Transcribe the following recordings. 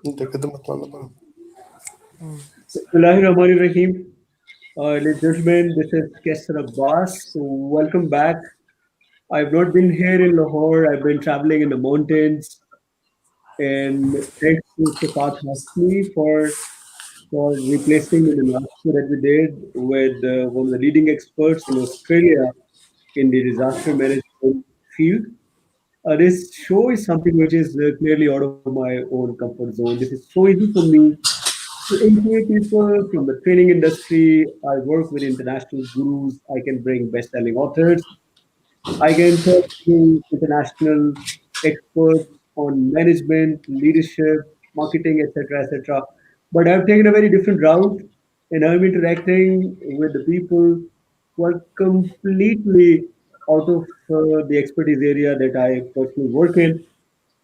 انت كده مطلع بقى. Bismillahirrahmanirrahim. Ladies and gentlemen, this is Qaiser Abbas. Welcome back. I've not been here in Lahore. I've been traveling in the mountains. And thanks to Sifat Hasmi for replacing me in the last show that we did with one of the leading experts in Australia in the disaster management field. This show is something which is clearly out of my own comfort zone. This is so easy for me to interview people from the training industry. I work with international gurus. I can bring best-selling authors. I can talk to international experts on management, leadership, marketing, etc., etc. But I've taken a very different route, and I'm interacting with the people who are completely out of the expertise area that I personally work in.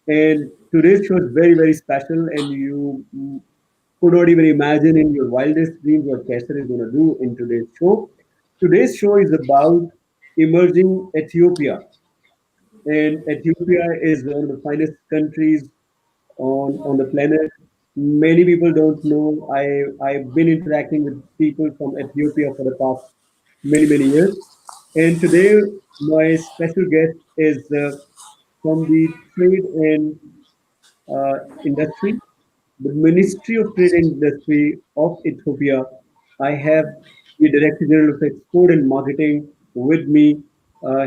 And today's show is very, very special, and you could not even imagine in your wildest dreams what Kaiser is going to do in today's show. Today's show is about emerging Ethiopia. And Ethiopia is one of the finest countries on the planet. Many people don't know. I've been interacting with people from Ethiopia for the past many, many years. And today, my special guest is from the trade and industry, the Ministry of Trade and Industry of Ethiopia. I have the Director General of Export and Marketing with me.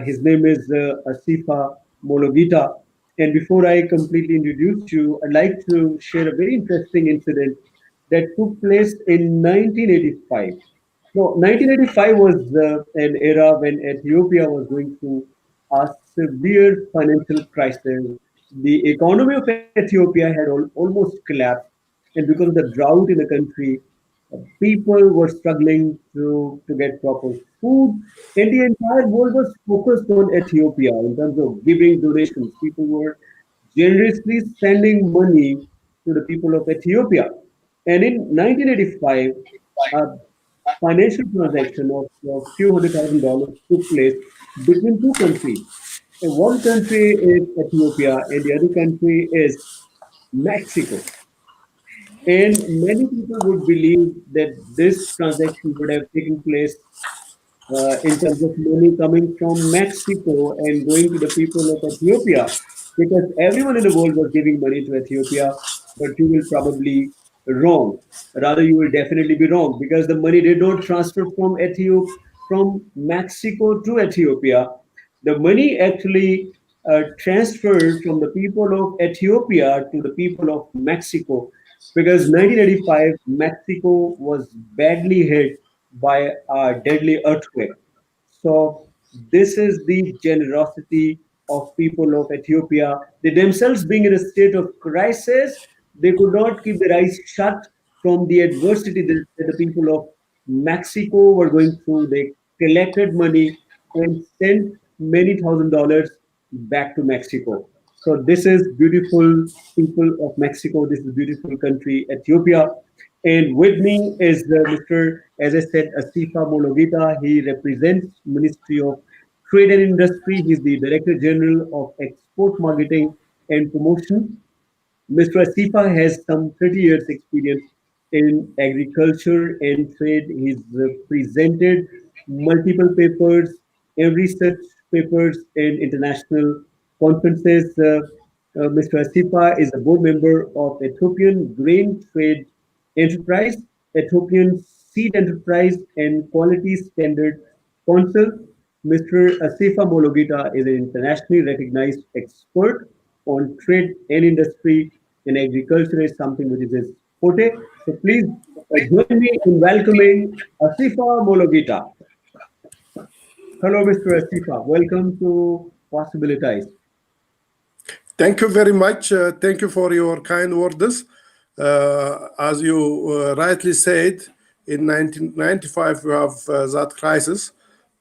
His name is Assefa Mulugeta. And before I completely introduce you, I'd like to share a very interesting incident that took place in 1985. No, 1985 was an era when Ethiopia was going through a severe financial crisis. The economy of Ethiopia had almost collapsed, and because of the drought in the country, people were struggling to get proper food, and the entire world was focused on Ethiopia in terms of giving donations. People were generously sending money to the people of Ethiopia. And in 1985, a financial transaction of a few $100,000 took place between two countries. And one country is Ethiopia, and the other country is Mexico. And many people would believe that this transaction would have taken place in terms of money coming from Mexico and going to the people of Ethiopia, because everyone in the world was giving money to Ethiopia, but you will probably wrong. Rather, you will definitely be wrong because the money did not transfer from from Mexico to Ethiopia. The money actually transferred from the people of Ethiopia to the people of Mexico, because 1985 Mexico was badly hit by a deadly earthquake. So this is the generosity of people of Ethiopia. They themselves being in a state of crisis, they could not keep their eyes shut from the adversity that the people of Mexico were going through. They collected money and sent many $1,000s back to Mexico. So this is beautiful people of Mexico. This is beautiful country, Ethiopia. And with me is Mr. As I said, Assefa Mulugeta. He represents Ministry of Trade and Industry. He's the Director General of Export Marketing and Promotion. Mr. Assefa has some 30 years experience in agriculture and trade. He's presented multiple papers and research papers in international conferences. Mr. Assefa is a board member of Ethiopian Grain Trade Enterprise, Ethiopian Seed Enterprise, and Quality Standard Council. Mr. Assefa Mologita is an internationally recognized expert on trade and industry, and agriculture is something which is his forte. So please join me in welcoming Assefa Mologita. Hello, Mr. Assefa. Welcome to Possibilitize. Thank you very much. Thank you for your kind words. As you rightly said, in 1995 we have that crisis,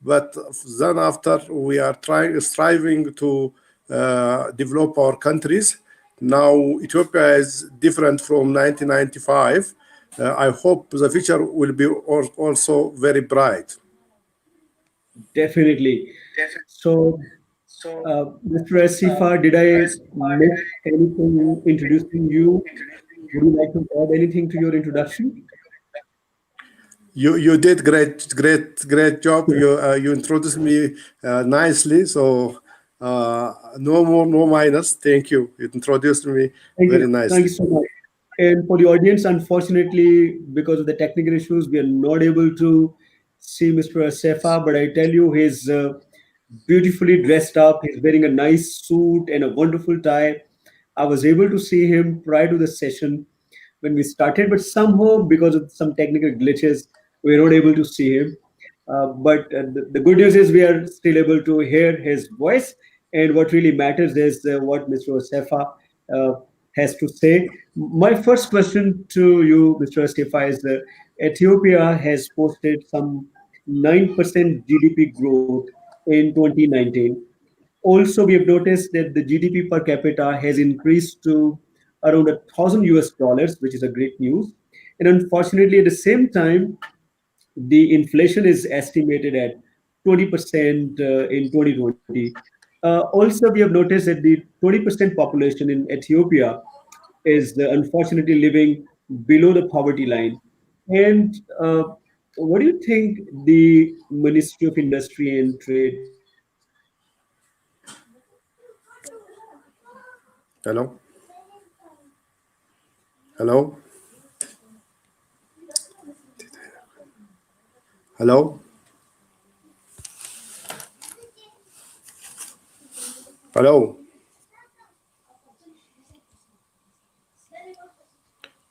but then after we are striving to develop our countries. Now Ethiopia is different from 1995. I hope the future will be also very bright. Definitely. So Mr. Assefa, did I miss anything in introducing you? Would you like to add anything to your introduction? You did great job. You introduced me nicely. So no more, no minus. Thank you. You introduced me Thank very you. Thank you nicely. so much. And for the audience, unfortunately, because of the technical issues, we are not able to see Mr. Assefa. But I tell you, he's beautifully dressed up. He's wearing a nice suit and a wonderful tie. I was able to see him prior to the session when we started, but somehow, because of some technical glitches, we were not able to see him. But the good news is we are still able to hear his voice. And what really matters is what Mr. Assefa uh, has to say. My first question to you, Mr. Assefa, is Ethiopia has posted some 9% GDP growth in 2019. Also, we have noticed that the GDP per capita has increased to around 1,000 US dollars, which is a great news. And unfortunately, at the same time, the inflation is estimated at 20% in 2020. Also, we have noticed that the 20% population in Ethiopia is unfortunately living below the poverty line. And what do you think the Ministry of Industry and Trade Hello, hello, hello, hello.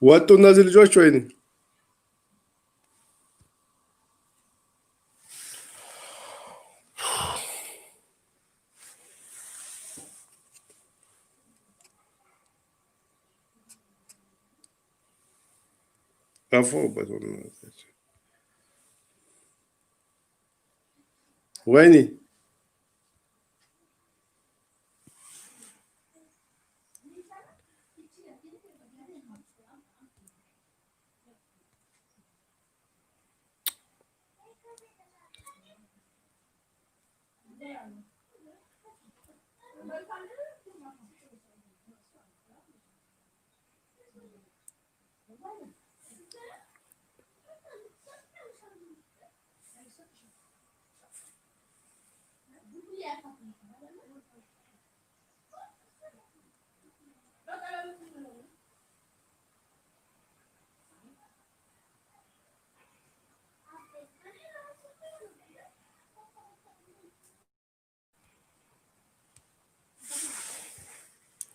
ወጡ እነዚህ ልጆች ወይኔ ጠፉበት ወይኔ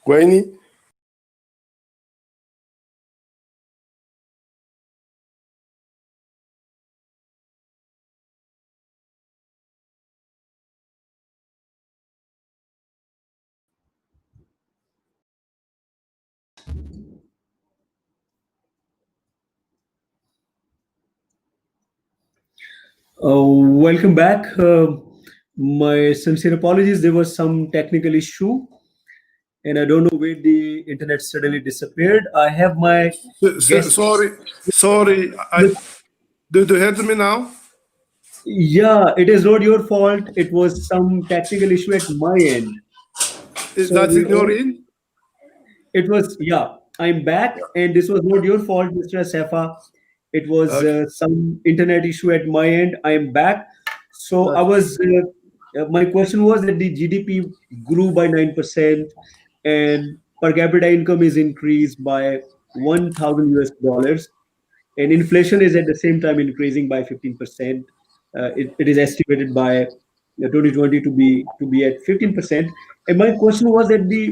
ወይኔ Welcome back. My sincere apologies. There was some technical issue, and I don't know where the internet suddenly disappeared. I have my guest. sorry. Do you hear me now? Yeah, it is not your fault. It was some technical issue at my end. Is So that we in your all, end? it was, yeah, I'm back, and this was not your fault, Mr. Assefa. It was Okay. some internet issue at my end. I am back. So I Okay. was, my question was that the GDP grew by 9%, and per capita income is increased by 1,000 US dollars, and inflation is at the same time increasing by 15%. It is estimated by 2020 to be at 15%. And my question was that the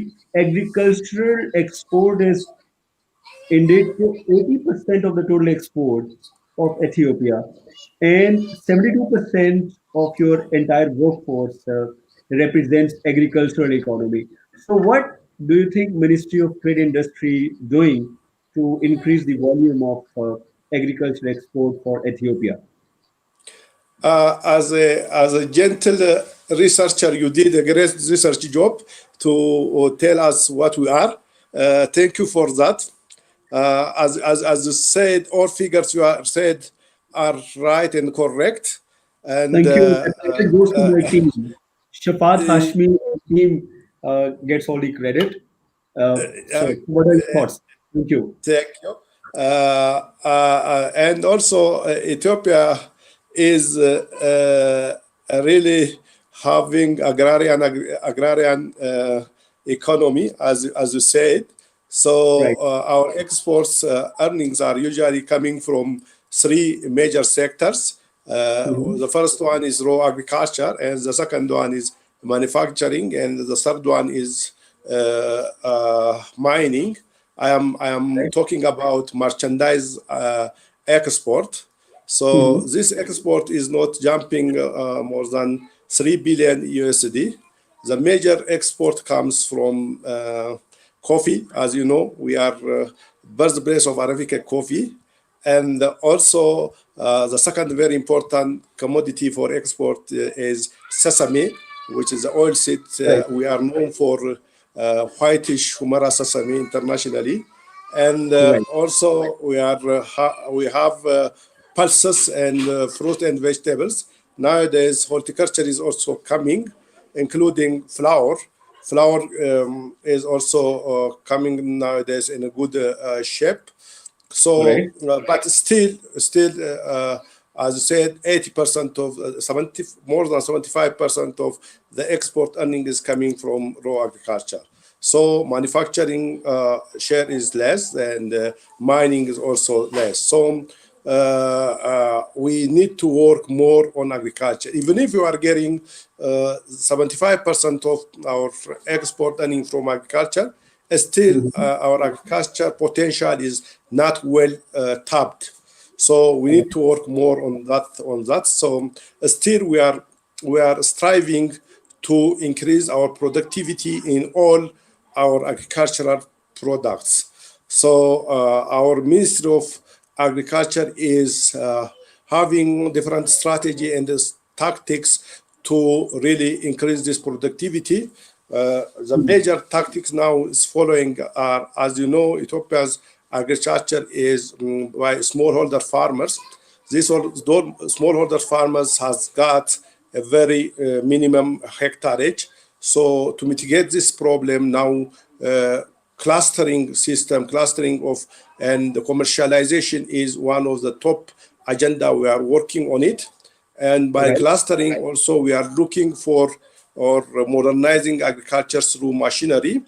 agricultural export is indeed 80% of the total export of Ethiopia, and 72% of your entire workforce represents agricultural economy. So, what do you think Ministry of Trade Industry doing to increase the volume of agricultural export for Ethiopia? As a gentle researcher, you did a great research job to tell us what we are. Thank you for that. As you said, all figures you are said are right and correct. And Thank you. And credit goes to my team. Shafat Hashmi team gets all the credit. So, what are your thoughts? Thank you. Thank you. And also, Ethiopia is really having agrarian economy, as you said. So Right. our exports earnings are usually coming from three major sectors. Mhm. The first one is raw agriculture, and the second one is manufacturing, and the third one is mining. I am Right. talking about merchandise export. So Mhm. this export is not jumping more than 3 billion USD. The major export comes from coffee. As you know, we are birthplace of Arabica coffee. And also, the second very important commodity for export is sesame, which is the oil seed. Right. We are known for whitish Humara sesame internationally. And Right. also, we have pulses and fruit and vegetables. Nowadays, horticulture is also coming, including flower. Flower is also coming nowadays in a good shape. So, Right. but still, as you said, 80% of 70, more than 75% of the export earning is coming from raw agriculture. So manufacturing share is less, and mining is also less. So we need to work more on agriculture. Even if you are getting 75% of our export earning from agriculture, still Mhm. our agriculture potential is not well tapped. So we need to work more on that. So still we are striving to increase our productivity in all our agricultural products. So our Ministry of Agriculture is having different strategy and tactics to really increase this productivity. The Mhm. major tactics now is following are, as you know, Ethiopia's agriculture is by smallholder farmers. These smallholder farmers has got a very minimum hectareage. So to mitigate this problem now, clustering of and the commercialization is one of the top agenda. We are working on it, and by Right. clustering also we are looking for or modernizing agriculture through machinery.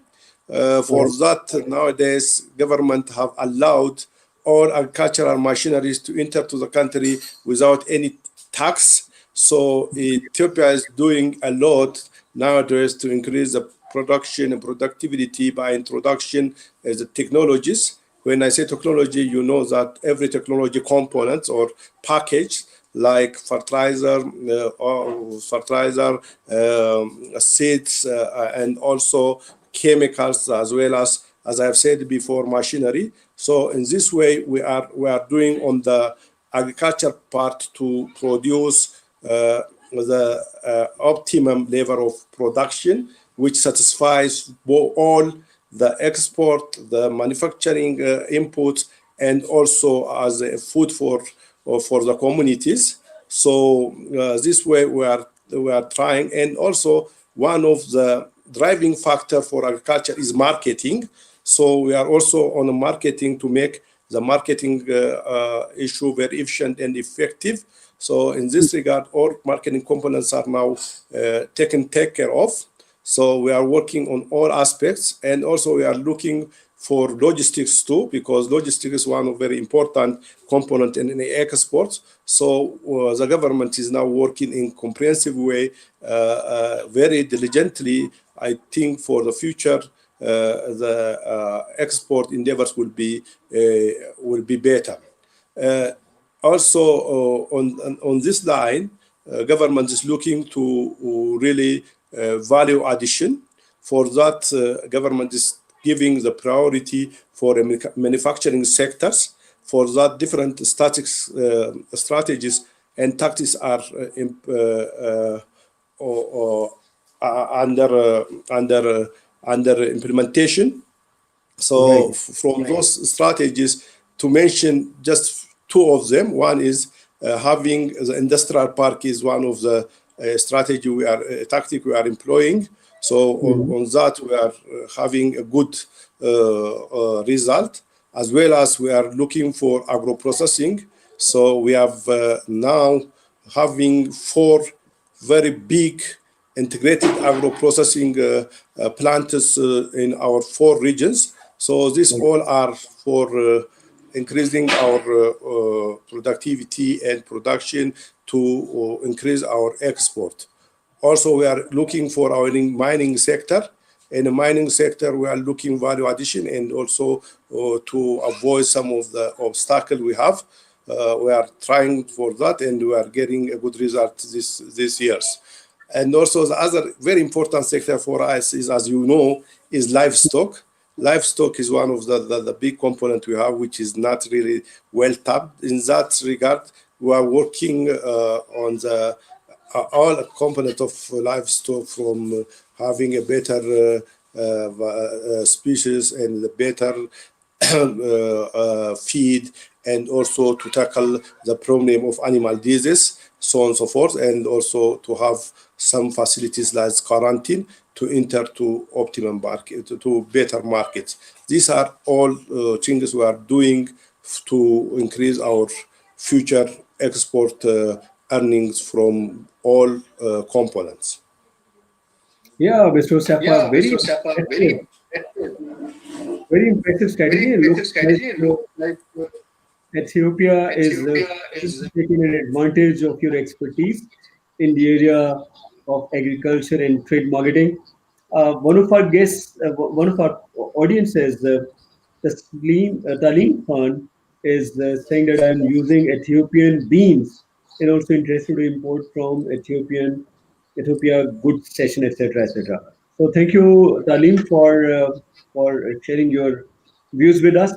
For Right. that, nowadays government have allowed all agricultural machineries to enter to the country without any tax. So Ethiopia is doing a lot nowadays to increase the production and productivity by introduction as the technologies. When I say technology, you know that every technology component or package like fertilizer, seeds, and also chemicals, as well as I have said before, machinery. So in this way, we are doing on the agriculture part to produce the optimum level of production, which satisfies all the export, the manufacturing inputs, and also as a food for the communities. So this way we are trying, and also one of the driving factor for agriculture is marketing. So we are also on the marketing to make the marketing issue very efficient and effective. So in this regard, all marketing components are now taken care of. So we are working on all aspects, and also we are looking for logistics too, because logistics is one of very important component in the exports. So the government is now working in comprehensive way, very diligently. I think for the future, the export endeavors will be better. Uh, Also, on this line, government is looking to really value addition. For that, government is giving the priority for manufacturing sectors. For that, different strategies and tactics are under implementation. So Right. from those strategies, to mention just two of them, one is having the industrial park is one of the strategy tactic we are employing. So on that we are having a good result, as well as we are looking for agro-processing. So we have now having 4 very big integrated agro-processing plants in our 4 regions. So these all are for increasing our productivity and production to increase our export. Also, we are looking for our mining sector. In the mining sector, we are looking value addition and also to avoid some of the obstacles we have. We are trying for that, and we are getting a good result this years. And also the other very important sector for us is, as you know, is livestock. Livestock is one of the big component we have, which is not really well tapped. In that regard, we are working on the all component of livestock, from having a better species and the better feed, and also to tackle the problem of animal disease, so on and so forth, and also to have some facilities like quarantine to enter to optimum market, to better markets. These are all changes we are doing to increase our future export earnings from all components. Yeah, Mr. Safa, very impressive strategy. It looks like Ethiopia is taking an advantage of your expertise in the area of agriculture and trade marketing. One of our guests, one of our audiences, Talim Khan, is saying that I'm using Ethiopian beans and also interested to import from Ethiopia goods session, etc., etc. So thank you, Talim, for sharing your views with us.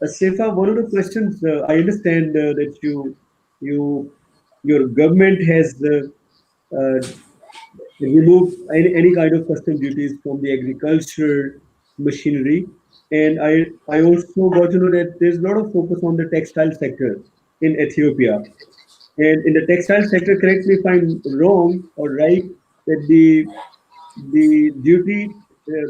Assefa, one of the questions I understand that you your government has remove any kind of custom duties from the agriculture machinery. And I also got to know that there's a lot of focus on the textile sector in Ethiopia. And in the textile sector, correct me if I'm wrong or right, that the duty,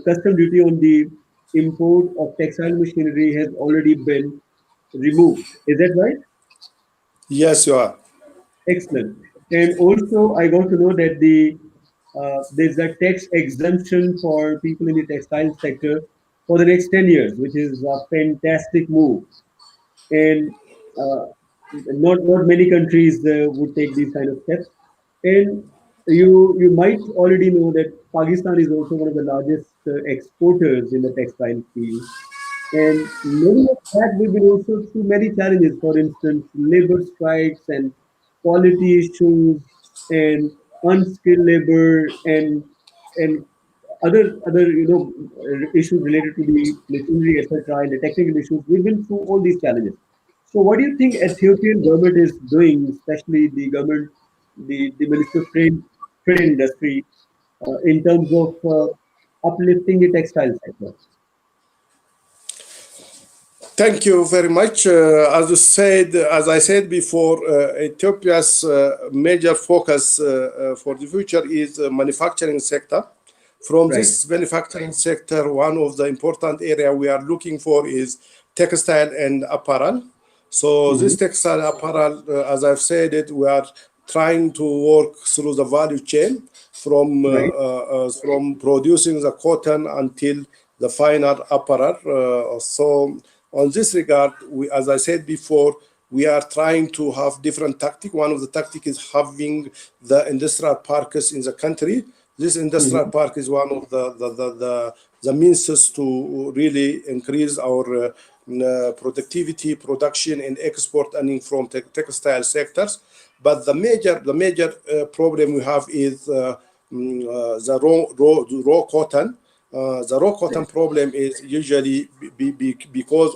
custom duty on the import of textile machinery has already been removed. Is that right? Yes, you are. Excellent. And also, I got to know that there's a tax exemption for people in the textile sector for the next 10 years, which is a fantastic move. And not many countries would take these kind of steps. And you might already know that Pakistan is also one of the largest exporters in the textile field. And many of that we've been also through many challenges, for instance, labor strikes and quality issues and unskilled labor and other issues related to the machinery, etc., and the technical issues. We've been through all these challenges. So what do you think Ethiopian government is doing, especially the government, the Minister of Trade Industry, in terms of uplifting the textile sector? Thank you very much. As I said before, Ethiopia's major focus for the future is manufacturing sector. From Right. this manufacturing sector, one of the important area we are looking for is textile and apparel. So this textile apparel, as I've said it, we are trying to work through the value chain Right. from producing the cotton until the final apparel. So on this regard, as I said before, we are trying to have different tactic. One of the tactic is having the industrial parks in the country. This industrial park is one of the means to really increase our productivity, production, and export earning from textile sectors. But the major problem we have is the raw cotton. The raw cotton problem is usually because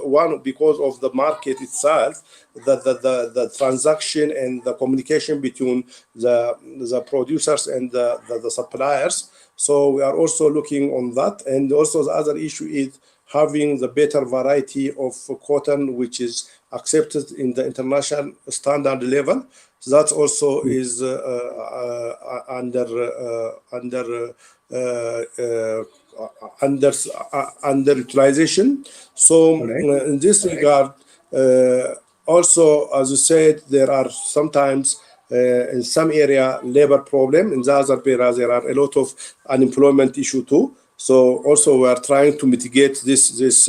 of the market itself, the transaction and the communication between the producers and the suppliers. So we are also looking on that. And also the other issue is having the better variety of cotton, which is accepted in the international standard level. That also is underutilization. So in this regard, also, as you said, there are sometimes in some area labor problem. In the other areas, there are a lot of unemployment issue too. So also we are trying to mitigate this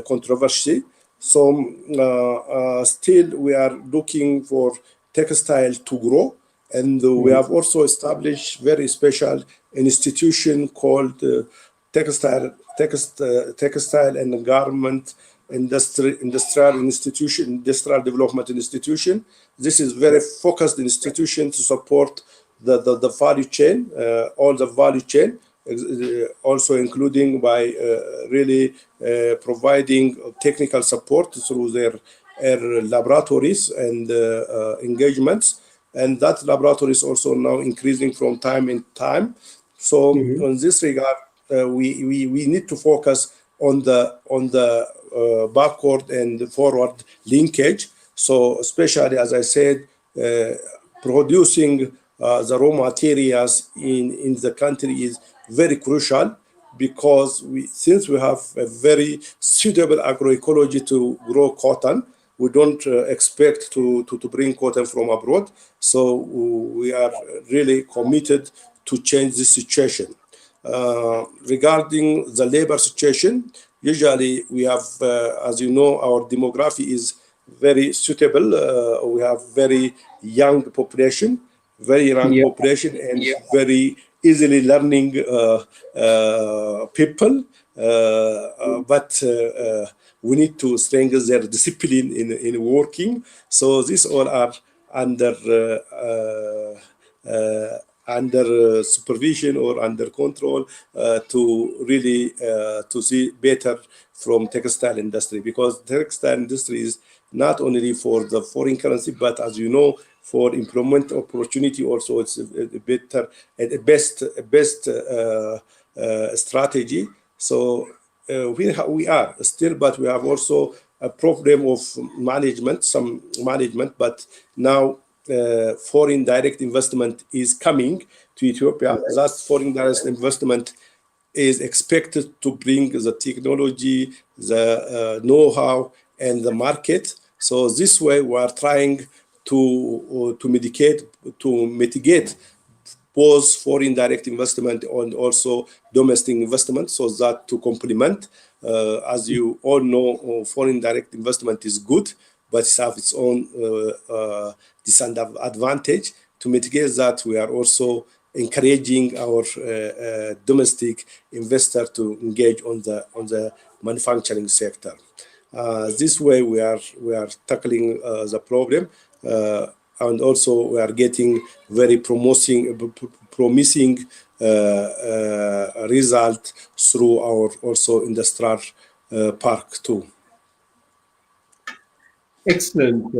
controversy. So still we are looking for textile to grow, and we have also established very special institution called textile and garment industrial development institution. This is very focused institution to support the value chain, all the value chain, also including by really providing technical support through their laboratories and engagements. And that laboratory is also now increasing from time in time. So in this regard, we need to focus on the backward and forward linkage. So especially, as I said, producing the raw materials in the country is very crucial, because since we have a very suitable agroecology to grow cotton, we don't expect to bring cotton from abroad. So we are really committed to change this situation. Regarding the labor situation, usually we have, as you know, our demography is very suitable. We have very young population, and very easily learning people. But we need to strengthen their discipline in working. So these all are under supervision or under control to really to see better from textile industry, because textile industry is not only for the foreign currency, but as you know, for employment opportunity also. It's a better, a best strategy. So we are still, but we have also a problem of some management. But now foreign direct investment is coming to Ethiopia. That foreign direct investment is expected to bring the technology, the know-how, and the market. So this way, we are trying to mitigate both foreign direct investment and also domestic investment, so that to complement. As you all know, foreign direct investment is good, but it has its own disadvantage. To mitigate that, we are also encouraging our domestic investor to engage on the manufacturing sector. This way, we are tackling the problem, and also we are getting very promising result through our also industrial park too. Excellent.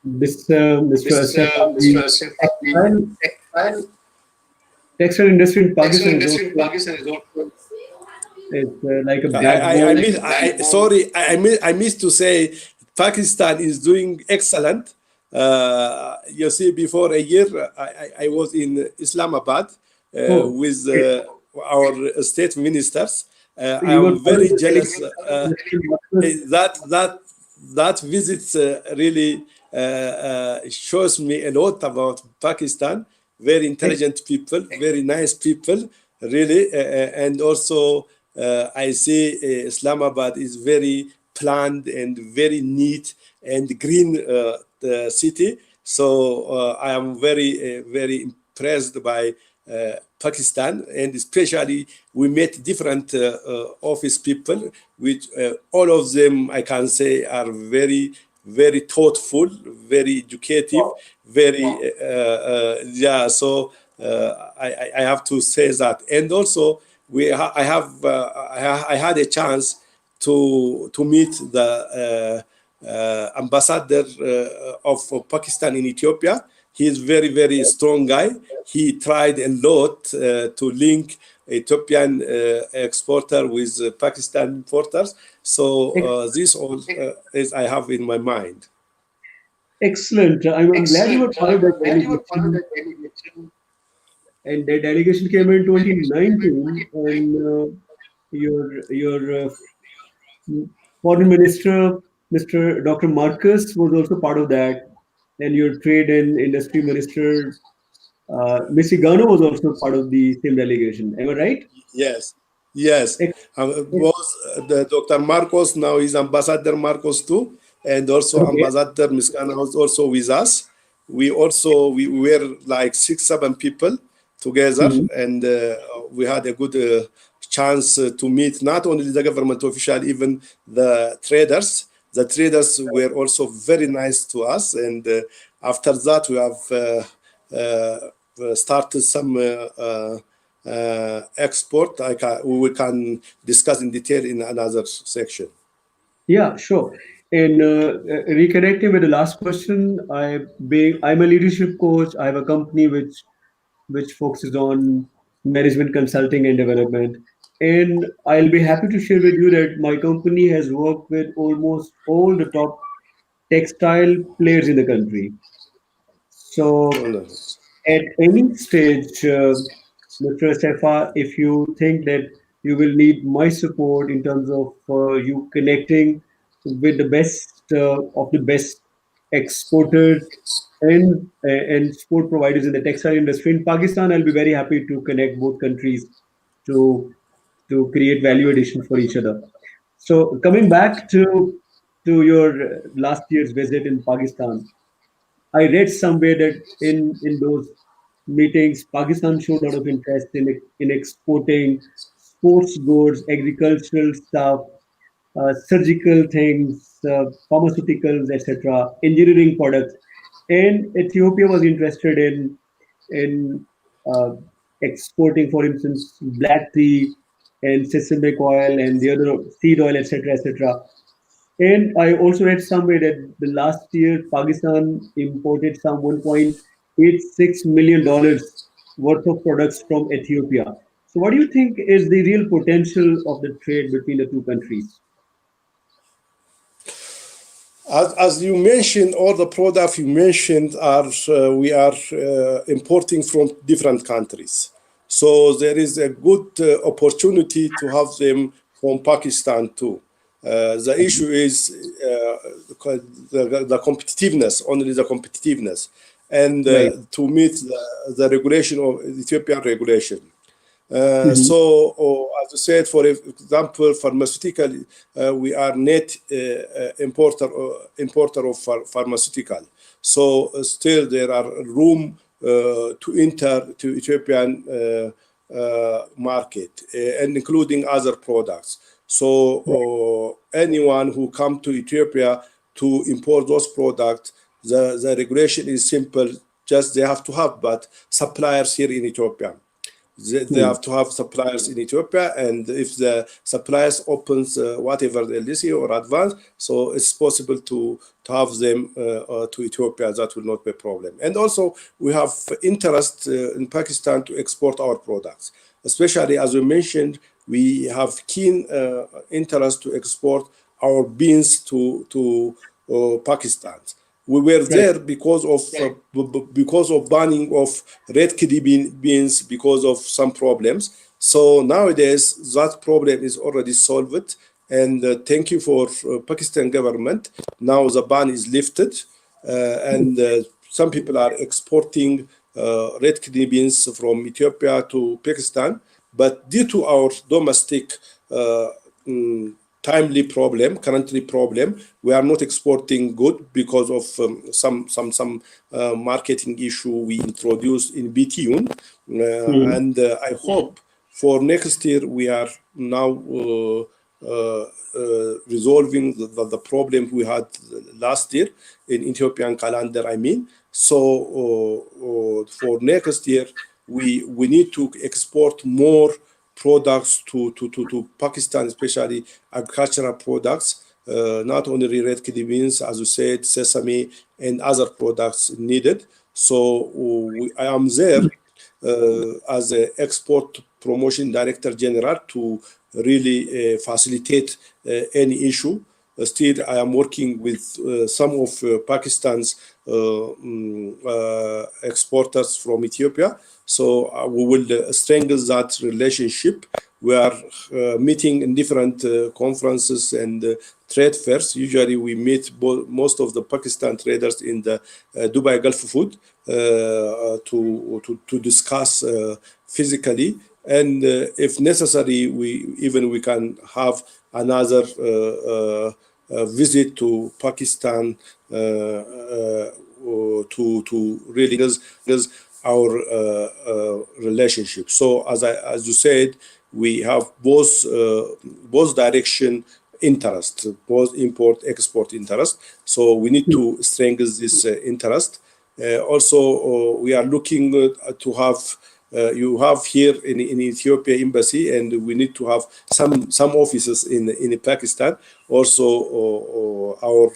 This was textile industry in Pakistan is like a black Sorry, I missed to say Pakistan is doing excellent. You see, before a year, I was in Islamabad with our state ministers. I am very jealous that visit really shows me a lot about Pakistan. Very intelligent people, very nice people, really. And also, I see Islamabad is very planned and very neat and green city. So I am very impressed by Pakistan, and especially we met different office people, which all of them I can say are very thoughtful, very educative, very yeah. So I have to say that, and also I had a chance to meet the ambassador of Pakistan in Ethiopia. He's very, very strong guy. He tried a lot to link Ethiopian exporter with Pakistan importers. So this all is I have in my mind. Excellent. I'm glad you were part of that delegation. And the delegation came in 2019, and your foreign minister, Mr. Dr. Marcus, was also part of that, and your trade and industry minister, Missy Gano, was also part of the same delegation. Am I right? Yes, yes. Ex- ex- Both the Dr. Marcos now is Ambassador Marcos too, and also Okay. Ambassador Miskana was also with us. We were like 6, 7 people together, Mhm. and we had a good chance to meet not only the government official, even the traders. The traders were also very nice to us, and after that we have started some. Export, we can discuss in detail in another section. Yeah, sure. And reconnecting with the last question, I'm a leadership coach. I have a company which focuses on management consulting and development. And I'll be happy to share with you that my company has worked with almost all the top textile players in the country. So No. at any stage, Mr. Assefa, if you think that you will need my support in terms of you connecting with the best of the best exporters and sport providers in the textile industry in Pakistan, I'll be very happy to connect both countries to to create value addition for each other. So coming back to your last year's visit in Pakistan, I read somewhere that in those meetings, Pakistan showed a lot of interest in exporting sports goods, agricultural stuff, surgical things, pharmaceuticals, etc., engineering products, and Ethiopia was interested in uh, exporting, for instance, black tea and sesame oil and the other seed oil, etc., etc. And I also read somewhere that the last year Pakistan imported some $1.86 million worth of products from Ethiopia. So, what do you think is the real potential of the trade between the two countries? As you mentioned, all the products you mentioned are we are importing from different countries. So there is a good opportunity to have them from Pakistan too. The issue is the competitiveness, only the competitiveness, and Right. to meet the regulation of Ethiopian regulation. Hmm. As I said, for example, pharmaceutical, we are net importer of pharmaceutical. So still there are room to enter to Ethiopian market, and including other products. So anyone who come to Ethiopia to import those products, the regulation is simple. Just they have to have but suppliers here in Ethiopia. They Hmm. have to have suppliers in Ethiopia, and if the suppliers opens whatever the LDC or advance, so it's possible to have them to Ethiopia. That will not be a problem. And also we have interest in Pakistan to export our products, especially as we mentioned, we have keen interest to export our beans to Pakistan. We were Right. there because of banning of red kidney beans because of some problems. So nowadays that problem is already solved, and thank you for Pakistan government. Now the ban is lifted, and some people are exporting red kidney beans from Ethiopia to Pakistan, but due to our domestic mm, timely problem, currently problem, we are not exporting good because of some marketing issue we introduced in BTUN, Hmm. and I hope for next year we are now resolving the problem we had last year in Ethiopian calendar. I mean, so for next year we need to export more products to Pakistan, especially agricultural products, not only red kidney beans, as you said, sesame and other products needed. So I am there as an export promotion director general to really facilitate any issue. Still, I am working with some of Pakistan's exporters from Ethiopia. So we will strengthen that relationship. We are meeting in different conferences and trade fairs. Usually, we meet most of the Pakistan traders in the Dubai Gulf Food to discuss physically, and if necessary, we can have another visit to Pakistan to really is our relationship. So as you said, we have both direction interest, both import export interest. So we need to strengthen this interest. Also, we are looking to have. You have here in Ethiopia embassy, and we need to have some offices in Pakistan. Also, our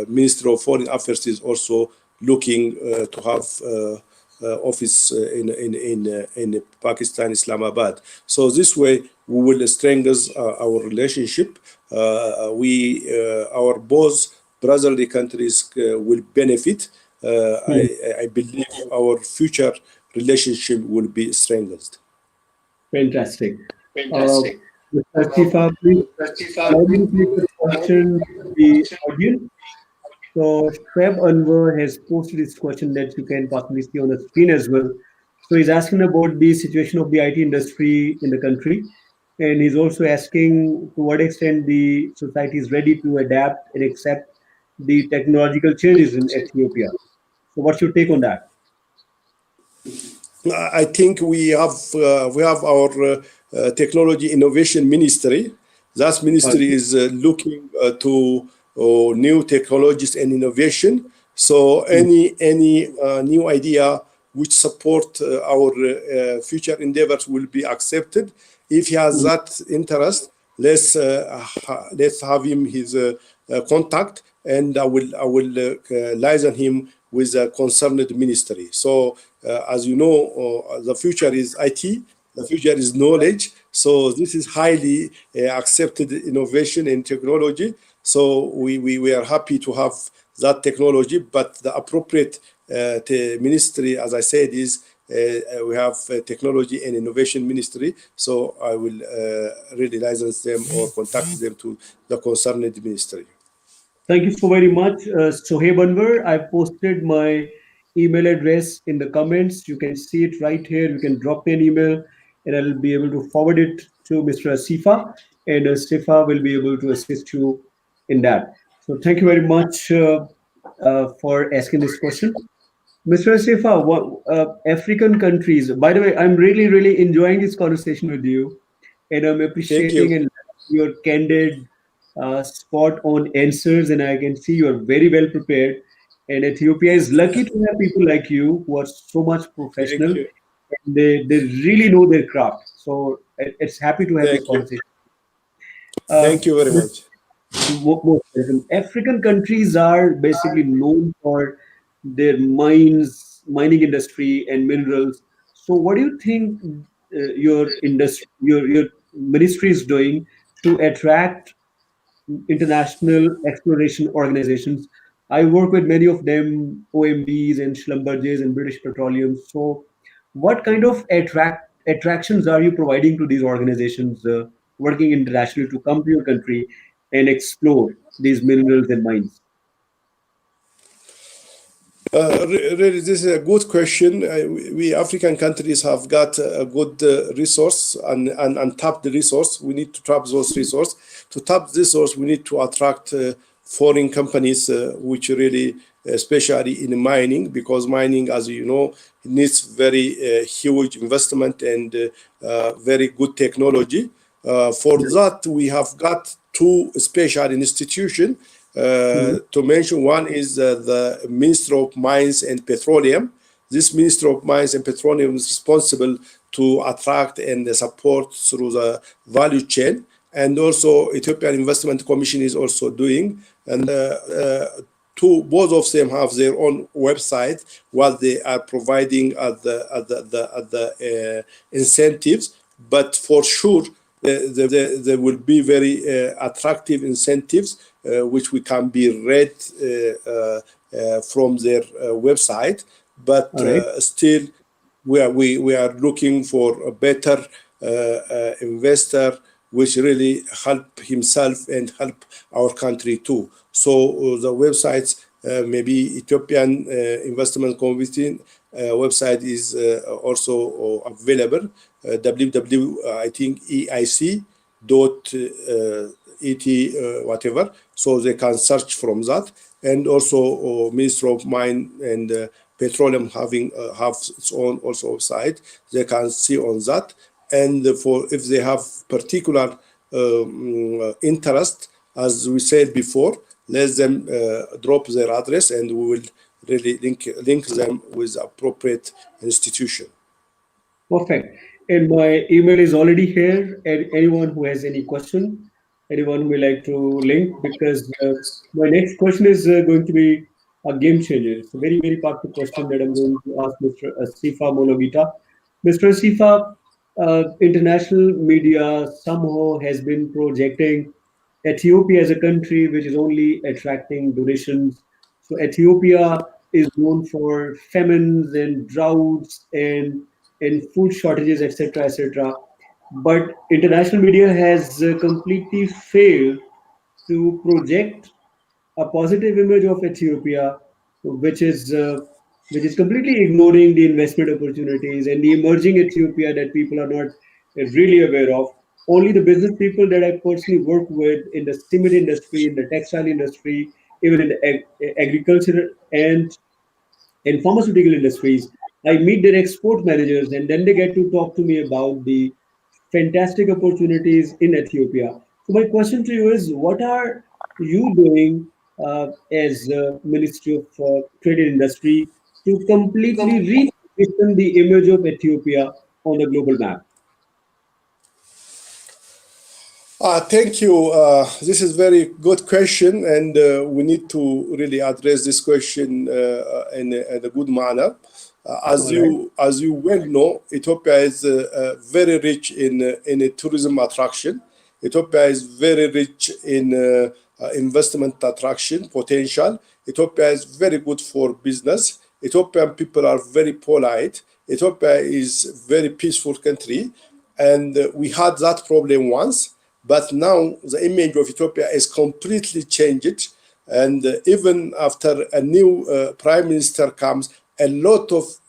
Minister of Foreign Affairs is also looking to have office in Pakistan, Islamabad. So this way we will strengthen our relationship. Our both brotherly countries will benefit. I believe our future relationship will be strengthened. Fantastic. Mr. Assefa, please allow me to take a question to the audience. So Shweb Anwar has posted this question that you can possibly see on the screen as well. So he's asking about the situation of the IT industry in the country, and he's also asking to what extent the society is ready to adapt and accept the technological changes in Ethiopia. So what's your take on that? I think we have our technology innovation ministry. That ministry is looking to new technologies and innovation. So any new idea which support our future endeavors will be accepted. If he has that interest, let's have him his contact, and I will liaison him with the concerned ministry. So as you know, the future is IT. The future is knowledge. So this is highly accepted innovation and technology. So we are happy to have that technology, but the appropriate ministry, as I said, is we have technology and innovation ministry. So I will really license them or contact them to the concerned ministry. Thank you so very much, Sohaib Anwar. I posted my email address in the comments. You can see it right here. You can drop me an email, and I'll be able to forward it to Mr. Assefa, and Assefa will be able to assist you in that. So thank you very much for asking this question. Mr. Assefa, what African countries, by the way, I'm really, really enjoying this conversation with you, and I'm Thank appreciating you. and your candid, spot on answers, and I can see you're very well prepared. And Ethiopia is lucky to have people like you who are so much professional, Thank you. and they really know their craft. So it's happy to have this Thank you. conversation. Thank you very much. Most welcome. African countries are basically known for their mining industry, and minerals. So, what do you think your industry, your ministry is doing to attract international exploration organizations? I work with many of them, OMBs and Schlumbergers and British Petroleum. So, what kind of attractions are you providing to these organizations working internationally to come to your country and explore these minerals and mines? Really, this is a good question. We African countries have got a good resource and untapped resource. We need to tap those resources. To tap this resource, we need to attract foreign companies, which really, especially in mining, because mining, as you know, needs very huge investment and very good technology. For that, we have got two special institutions. To mention one is the Minister of Mines and Petroleum. This Minister of Mines and Petroleum is responsible to attract and support through the value chain. And also Ethiopian Investment Commission is also doing. And both of them have their own website, what they are providing at the incentives. But for sure, there will be very attractive incentives, which we can be read from their website. But All right. still, we are looking for a better investor, which really help himself and help our country too. So the websites, maybe Ethiopian Investment Committee website is also available. I think EIC dot et whatever, so they can search from that. And also Ministry of Mine and Petroleum have its own also website, they can see on that. And for if they have particular interest, as we said before, let them drop their address, and we will really link them with appropriate institution. Perfect. And my email is already here. And anyone who has any question, anyone who would like to link, because my next question is going to be a game changer. It's a very, very powerful question that I'm going to ask Mr. Assefa Mulugeta. Mr. Assefa, international media somehow has been projecting Ethiopia as a country which is only attracting donations. So Ethiopia is known for famines and droughts and food shortages, etc., etc. But international media has completely failed to project a positive image of Ethiopia, which is uh, which is completely ignoring the investment opportunities and the emerging Ethiopia that people are not really aware of. Only the business people that I personally work with in the cement industry, in the textile industry, even in the agriculture and pharmaceutical industries, I meet their export managers, and then they get to talk to me about the fantastic opportunities in Ethiopia. So my question to you is, what are you doing as Ministry of Trade and Industry to completely reposition the image of Ethiopia on the global map? Thank you. This is very good question, and we need to really address this question in a good manner. All right. As you well know, Ethiopia is very rich in a tourism attraction. Ethiopia is very rich in investment attraction potential. Ethiopia is very good for business. Ethiopian people are very polite. Ethiopia is very peaceful country, and we had that problem once. But now the image of Ethiopia is completely changed. And even after a new prime minister comes, a lot of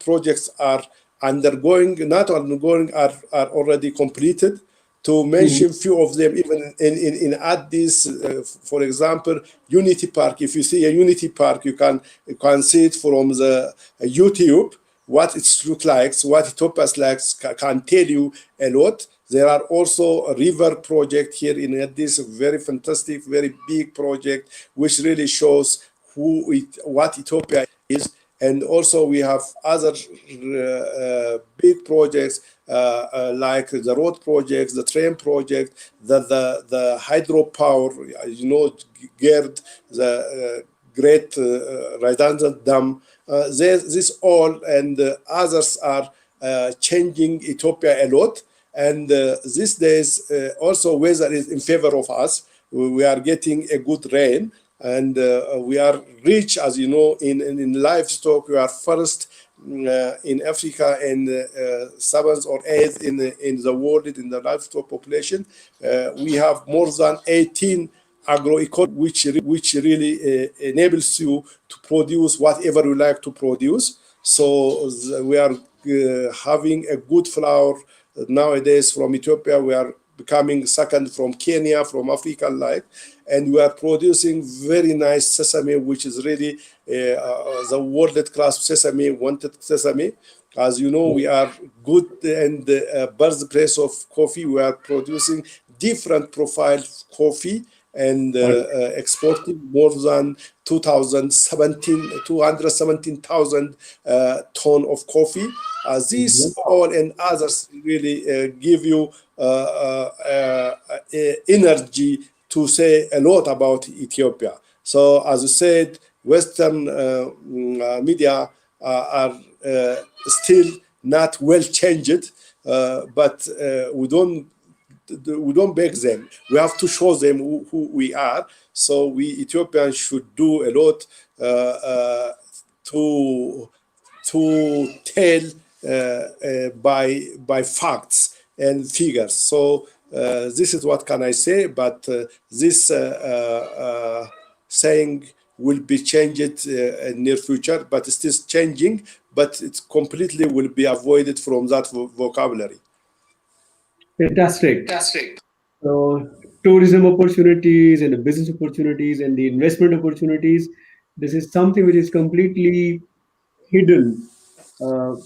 projects are undergoing, not ongoing, are already completed. To Mhm. mention few of them, even in Addis, for example, Unity Park. If you see a Unity Park, you can see it from the YouTube. What it looks like, what Ethiopia like, can tell you a lot. There are also a river project here in Addis, a very fantastic, very big project, which really shows what Ethiopia is. And also we have other big projects like the road projects, the train project, the hydropower, GERD, the great redundant dam. This all and others are changing Ethiopia a lot. And these days, also weather is in favor of us. We are getting a good rain, and we are rich, as you know, in livestock. We are first in Africa and seventh or eighth in the world in the livestock population. We have more than 18 agroecology, which really enables you to produce whatever you like to produce. So we are having a good flour nowadays from Ethiopia. We are becoming second from Kenya, from Africa, and we are producing very nice sesame, which is really the world-class sesame, wanted sesame. As you know, we are good and birthplace of coffee. We are producing different profile coffee and All right. exporting more than 217,000 ton of coffee. These Wow. all and others really give you energy to say a lot about Ethiopia. So as you said, Western media are still not well changed, but we don't beg them. We have to show them who we are. So we Ethiopians should do a lot to tell by facts and figures. So this is what can I say. But this saying will be changed in near future, but it's still changing. But it completely will be avoided from that vocabulary. Fantastic. So tourism opportunities and the business opportunities and the investment opportunities, this is something which is completely hidden, uh,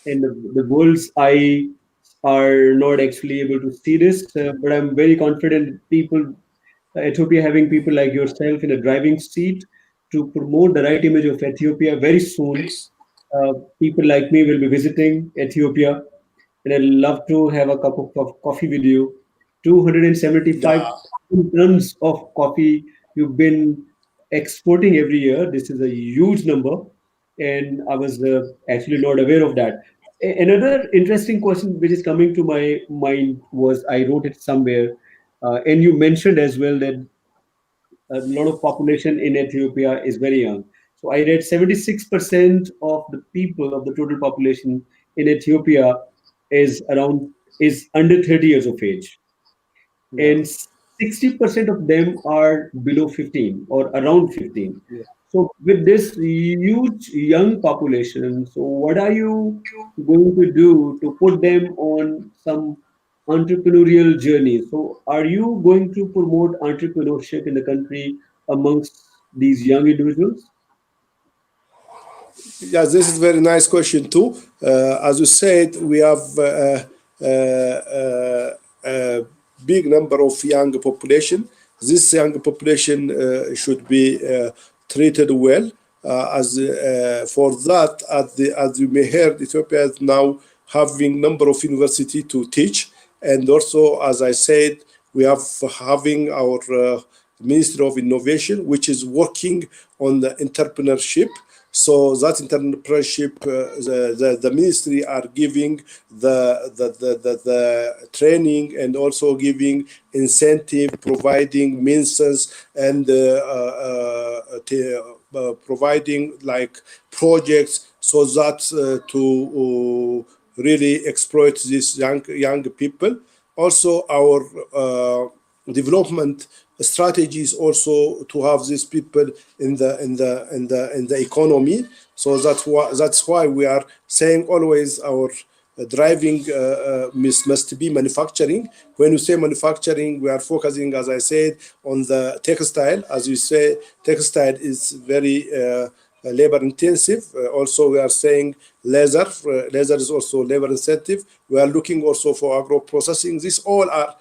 and the world's eye are not actually able to see this. But I'm very confident people, Ethiopia having people like yourself in a driving seat to promote the right image of Ethiopia very soon. People like me will be visiting Ethiopia, and I'd love to have a cup of coffee with you. 275 Yeah. tons of coffee you've been exporting every year. This is a huge number, and I was actually not aware of that. Another interesting question which is coming to my mind was I wrote it somewhere, and you mentioned as well that a lot of population in Ethiopia is very young. So I read 76% of the people of the total population in Ethiopia is under 30 years of age, Yeah. and 60% of them are below 15 or around 15. Yeah. So with this huge young population, so what are you going to do to put them on some entrepreneurial journey? So are you going to promote entrepreneurship in the country amongst these young individuals? Yeah, this is a very nice question too. As you said, we have a big number of young population. This young population should be treated well. As for that, as you may heard, Ethiopia is now having number of university to teach, and also, as I said, we have having our Ministry of Innovation, which is working on the entrepreneurship. So that entrepreneurship, the ministry are giving the training and also giving incentive, providing means and providing like projects so that to really exploit these young people. Also, our development strategies also to have these people in the economy. So that's why we are saying always our driving must be manufacturing. When you say manufacturing, we are focusing, as I said, on the textile. As you say, textile is very labor intensive. Also, we are saying leather. Leather is also labor intensive. We are looking also for agro processing. These all are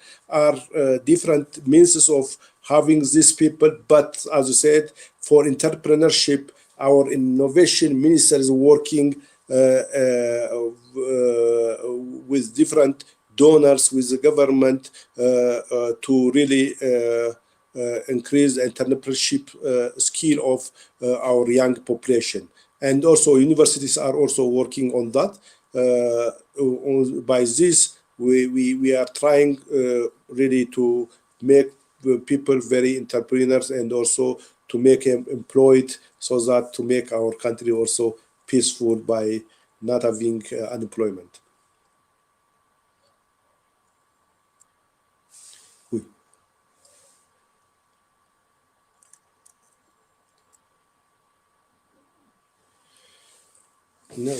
different means of having these people. But as you said, for entrepreneurship, our innovation minister is working with different donors, with the government to really increase the entrepreneurship skill of our young population. And also universities are also working on that. By this, we are trying really to make people very entrepreneurs and also to make them employed so that to make our country also peaceful by not having unemployment. Oui. No.